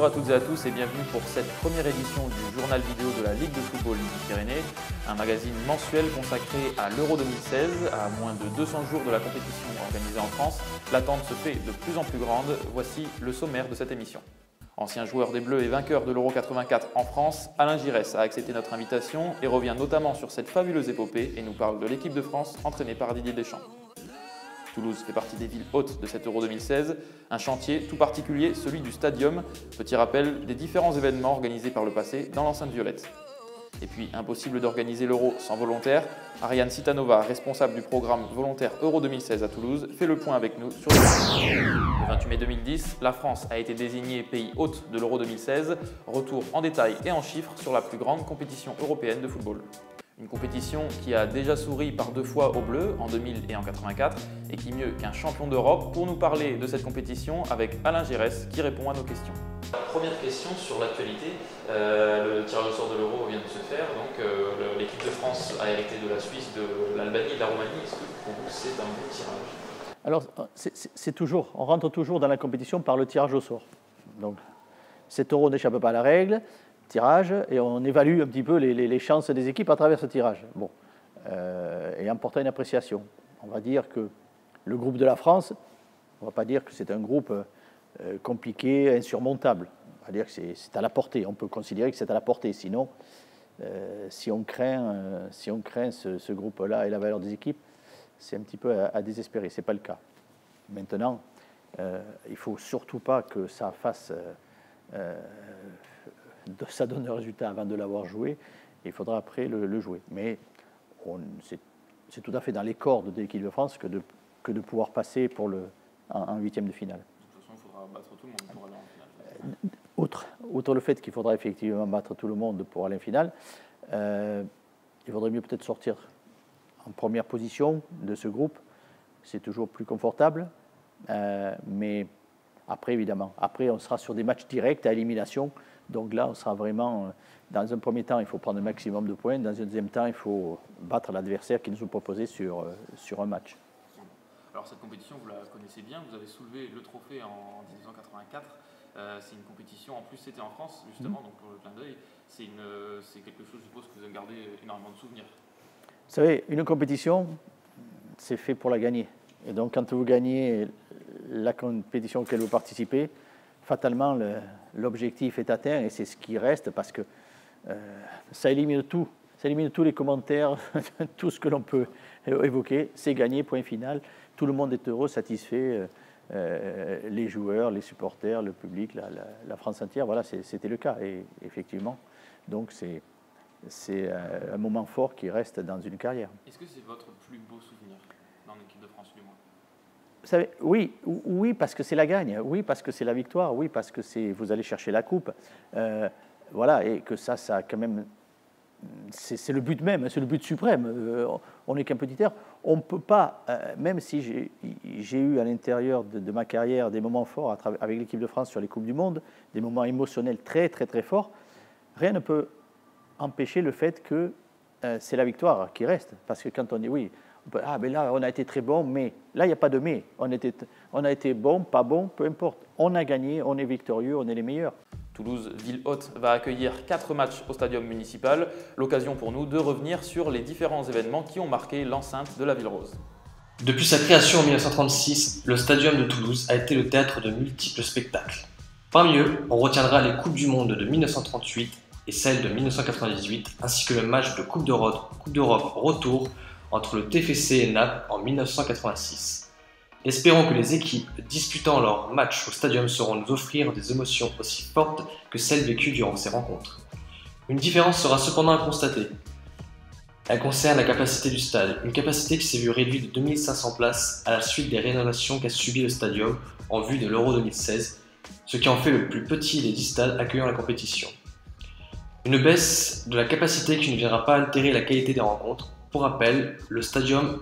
Bonjour à toutes et à tous et bienvenue pour cette première édition du journal vidéo de la Ligue de football Midi-Pyrénées, un magazine mensuel consacré à l'Euro 2016. À moins de 200 jours de la compétition organisée en France, l'attente se fait de plus en plus grande. Voici le sommaire de cette émission. Ancien joueur des Bleus et vainqueur de l'Euro 84 en France, Alain Giresse a accepté notre invitation et revient notamment sur cette fabuleuse épopée et nous parle de l'équipe de France entraînée par Didier Deschamps. Toulouse fait partie des villes hôtes de cet Euro 2016, un chantier tout particulier, celui du Stadium, petit rappel des différents événements organisés par le passé dans l'enceinte violette. Et puis, impossible d'organiser l'Euro sans volontaires, Ariane Citanova, responsable du programme volontaire Euro 2016 à Toulouse, fait le point avec nous sur le 28 mai 2010, la France a été désignée pays hôte de l'Euro 2016, retour en détail et en chiffres sur la plus grande compétition européenne de football. Une compétition qui a déjà souri par 2 fois aux Bleus, en 2000 et en 84, et qui mieux qu'un champion d'Europe pour nous parler de cette compétition avec Alain Giresse qui répond à nos questions. Première question sur l'actualité. Le tirage au sort de l'Euro vient de se faire, donc l'équipe de France a hérité de la Suisse, de l'Albanie et de la Roumanie. Est-ce que pour vous c'est un bon tirage? Alors, on rentre toujours dans la compétition par le tirage au sort. Donc, cet Euro n'échappe pas à la règle. Tirage, et on évalue un petit peu les chances des équipes à travers ce tirage. Bon, et en portant une appréciation. On va dire que le groupe de la France, on ne va pas dire que c'est un groupe compliqué, insurmontable. On va dire que c'est à la portée. On peut considérer que c'est à la portée. Sinon, si on craint ce groupe-là et la valeur des équipes, c'est un petit peu à désespérer. Ce n'est pas le cas. Maintenant, il ne faut surtout pas que ça fasse... ça donne le résultat avant de l'avoir joué, et il faudra après le jouer. Mais c'est tout à fait dans les cordes de l'équipe de France que de pouvoir passer en huitième de finale. De toute façon, il faudra battre tout le monde pour aller en finale. Outre le fait qu'il faudra effectivement battre tout le monde pour aller en finale, il vaudrait mieux peut-être sortir en première position de ce groupe. C'est toujours plus confortable, mais après, évidemment, on sera sur des matchs directs à élimination. Donc là, on sera vraiment, dans un premier temps, il faut prendre le maximum de points. Dans un deuxième temps, il faut battre l'adversaire qui nous a proposé sur un match. Alors cette compétition, vous la connaissez bien. Vous avez soulevé le trophée en 1984. C'est une compétition, en plus c'était en France, justement, donc pour le clin d'œil. C'est quelque chose, je suppose, que vous avez gardé énormément de souvenirs. Vous savez, une compétition, c'est fait pour la gagner. Et donc quand vous gagnez la compétition auquel vous participez, fatalement, l'objectif est atteint et c'est ce qui reste parce que ça élimine tout. Ça élimine tous les commentaires, tout ce que l'on peut évoquer. C'est gagné, point final. Tout le monde est heureux, satisfait. Les joueurs, les supporters, le public, la France entière. Voilà, c'était le cas. Et effectivement, donc c'est un moment fort qui reste dans une carrière. Est-ce que c'est votre plus beau souvenir dans l'équipe de France, du moins? Vous savez, oui, parce que c'est la gagne, oui, parce que c'est la victoire, oui, parce que vous allez chercher la coupe, voilà, et que ça quand même, c'est le but même, c'est le but suprême. On n'est qu'un petit terre, on ne peut pas, même si j'ai eu à l'intérieur de ma carrière des moments forts avec l'équipe de France sur les Coupes du Monde, des moments émotionnels très, très, très forts, rien ne peut empêcher le fait que c'est la victoire qui reste, parce que quand on dit oui, mais là, on a été très bon, mais là, il n'y a pas de mais. On a été bon, pas bon, peu importe. On a gagné, on est victorieux, on est les meilleurs. Toulouse, ville hôte, va accueillir 4 matchs au stadium municipal. L'occasion pour nous de revenir sur les différents événements qui ont marqué l'enceinte de la Ville Rose. Depuis sa création en 1936, le stadium de Toulouse a été le théâtre de multiples spectacles. Parmi eux, on retiendra les Coupes du Monde de 1938 et celle de 1998, ainsi que le match de Coupe d'Europe retour entre le TFC et Naples en 1986. Espérons que les équipes disputant leurs matchs au stadium sauront nous offrir des émotions aussi fortes que celles vécues durant ces rencontres. Une différence sera cependant à constater. Elle concerne la capacité du stade, une capacité qui s'est vue réduite de 2500 places à la suite des rénovations qu'a subi le stadium en vue de l'Euro 2016, ce qui en fait le plus petit des 10 stades accueillant la compétition. Une baisse de la capacité qui ne viendra pas altérer la qualité des rencontres. Pour rappel, le stadium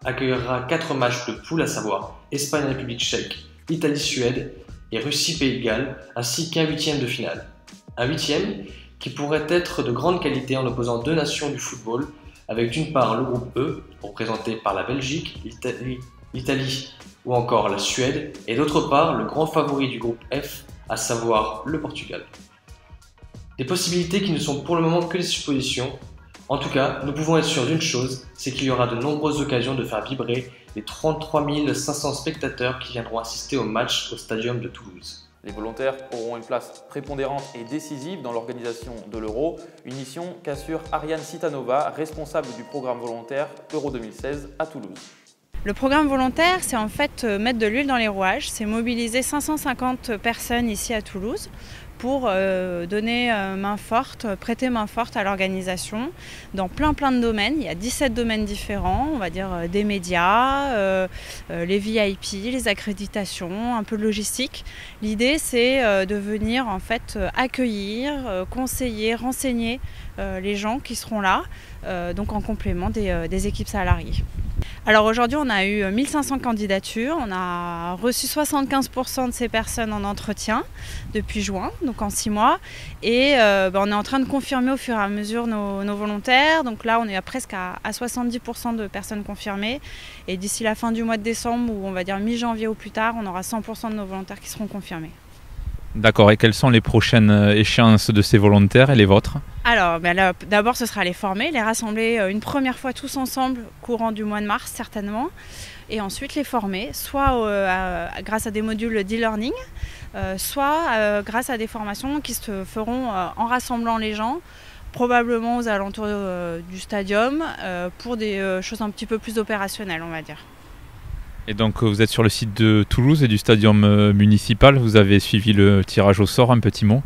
accueillera 4 matchs de poule, à savoir Espagne-République tchèque, Italie-Suède et Russie-Pays de Galles, ainsi qu'un 8e de finale. Un 8e qui pourrait être de grande qualité en opposant 2 nations du football, avec d'une part le groupe E, représenté par la Belgique, l'Italie ou encore la Suède, et d'autre part le grand favori du groupe F, à savoir le Portugal. Des possibilités qui ne sont pour le moment que des suppositions. En tout cas, nous pouvons être sûrs d'une chose, c'est qu'il y aura de nombreuses occasions de faire vibrer les 33 500 spectateurs qui viendront assister au match au Stadium de Toulouse. Les volontaires auront une place prépondérante et décisive dans l'organisation de l'Euro, une mission qu'assure Ariane Citanova, responsable du programme volontaire Euro 2016 à Toulouse. Le programme volontaire, c'est en fait mettre de l'huile dans les rouages, c'est mobiliser 550 personnes ici à Toulouse pour donner main forte, prêter main forte à l'organisation dans plein de domaines. Il y a 17 domaines différents, on va dire des médias, les VIP, les accréditations, un peu de logistique. L'idée, c'est de venir en fait accueillir, conseiller, renseigner les gens qui seront là, donc en complément des équipes salariées. Alors aujourd'hui, on a eu 1500 candidatures, on a reçu 75% de ces personnes en entretien depuis juin, donc en 6 mois. Et on est en train de confirmer au fur et à mesure nos volontaires. Donc là, on est presque à 70% de personnes confirmées. Et d'ici la fin du mois de décembre, ou on va dire mi-janvier ou plus tard, on aura 100% de nos volontaires qui seront confirmés. D'accord, et quelles sont les prochaines échéances de ces volontaires et les vôtres? Alors, d'abord, ce sera les former, les rassembler une première fois tous ensemble, courant du mois de mars certainement, et ensuite les former, soit grâce à des modules d'e-learning, soit grâce à des formations qui se feront en rassemblant les gens, probablement aux alentours du stadium, pour des choses un petit peu plus opérationnelles, on va dire. Et donc vous êtes sur le site de Toulouse et du stadium municipal, vous avez suivi le tirage au sort, un petit mot?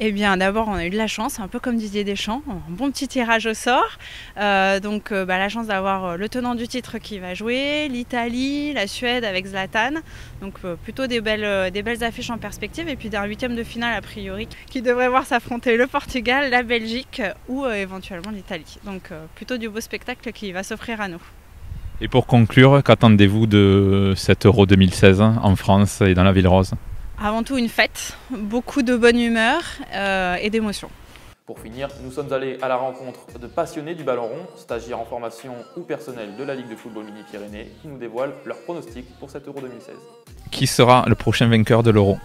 Eh bien d'abord on a eu de la chance, un peu comme Didier Deschamps, un bon petit tirage au sort. La chance d'avoir le tenant du titre qui va jouer, l'Italie, la Suède avec Zlatan. Donc plutôt des belles affiches en perspective, et puis d'un 8e de finale a priori qui devrait voir s'affronter le Portugal, la Belgique ou éventuellement l'Italie. Donc plutôt du beau spectacle qui va s'offrir à nous. Et pour conclure, qu'attendez-vous de cet Euro 2016 en France et dans la Ville Rose? Avant tout une fête, beaucoup de bonne humeur et d'émotions. Pour finir, nous sommes allés à la rencontre de passionnés du ballon rond, stagiaires en formation ou personnels de la Ligue de football Midi-Pyrénées, qui nous dévoilent leurs pronostics pour cet Euro 2016. Qui sera le prochain vainqueur de l'Euro?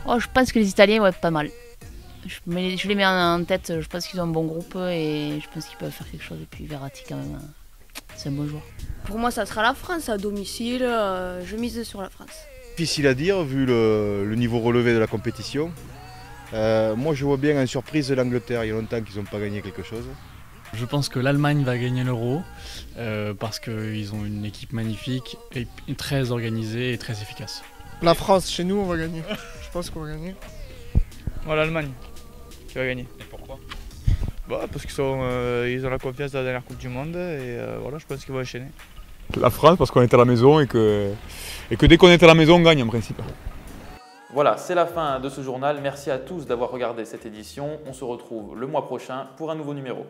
Je pense que les Italiens vont être pas mal. Je les mets en tête, je pense qu'ils ont un bon groupe et je pense qu'ils peuvent faire quelque chose. Et puis Verratti quand même, c'est un bon joueur. Pour moi, ça sera la France à domicile. Je mise sur la France. Difficile à dire vu le niveau relevé de la compétition. Moi, je vois bien en surprise l'Angleterre. Il y a longtemps qu'ils n'ont pas gagné quelque chose. Je pense que l'Allemagne va gagner l'Euro parce qu'ils ont une équipe magnifique et très organisée et très efficace. La France, chez nous, on va gagner. Je pense qu'on va gagner. Moi, l'Allemagne qui va gagner. Et pourquoi? Parce qu'ils ont la confiance de la dernière Coupe du Monde et voilà, je pense qu'ils vont enchaîner. La France, parce qu'on était à la maison et que dès qu'on est à la maison, on gagne en principe. Voilà, c'est la fin de ce journal. Merci à tous d'avoir regardé cette édition. On se retrouve le mois prochain pour un nouveau numéro.